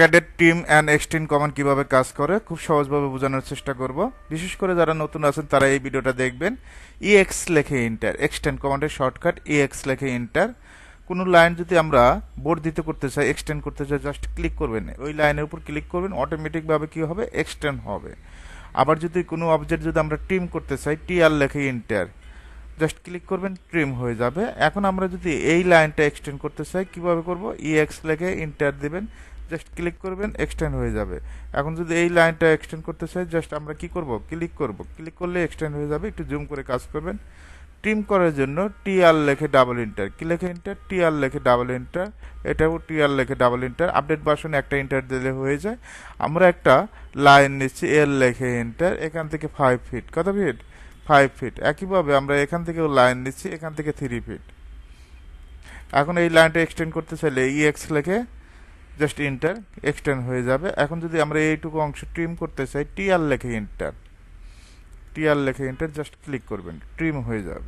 Cadet team and extend command কিভাবে কাজ করে খুব সহজভাবে বোঝানোর চেষ্টা করব। বিশেষ করে যারা নতুন আছেন তারা এই ভিডিওটা দেখবেন। ইএক্স লেখে এন্টার, এক্সটেন্ড কমান্ডের শর্টকাট ইএক্স লেখে এন্টার। কোনো লাইন যদি আমরা বর্ধিত করতে চাই, এক্সটেন্ড করতে চাই, জাস্ট ক্লিক করবেন, ওই লাইনের উপর ক্লিক করবেন, অটোমেটিকভাবে কি হবে, এক্সটেন্ড হবে। আবার যদি কোনো অবজেক্ট যদি আমরা ট্রিম করতে চাই, টিআর লেখে এন্টার, জাস্ট ক্লিক করবেন, ট্রিম হয়ে যাবে। এখন আমরা যদি এই লাইনটা এক্সটেন্ড করতে চাই, কিভাবে করব, ইএক্স লেখে এন্টার দিবেন, জাস্ট ক্লিক করবেন, এক্সটেন্ড হয়ে যাবে। এখন যদি এই লাইনটা এক্সটেন্ড করতে চাই, জাস্ট আমরা কি করব, ক্লিক করব, ক্লিক করলে এক্সটেন্ড হয়ে যাবে। একটু জুম করে কাজ করবেন। ট্রিম করার জন্য টিআর লেখে ডাবল এন্টার, কি লেখে এন্টার, টিআর লেখে ডাবল এন্টার, এটাও টিআর লেখে ডাবল এন্টার। আপডেট ভার্সনে একটা এন্টার দিলে হয়ে যায়। আমরা একটা লাইন নিচ্ছি, এল লেখে এন্টার, এখান থেকে 5 ফিট, কত ফিট, 5 ফিট। একইভাবে আমরা এখান থেকেও লাইন নিচ্ছি, এখান থেকে 3 ফিট। এখন এই লাইনটা এক্সটেন্ড করতে চাইলে ইএক্স লেখে জাস্ট এন্টার, এক্সটেন্ড হয়ে যাবে। এখন যদি আমরা এইটুকু অংশ ট্রিম করতে চাই, টিআর লেখে এন্টার, টিআর লেখে এন্টার, জাস্ট ক্লিক করবেন, ট্রিম হয়ে যাবে।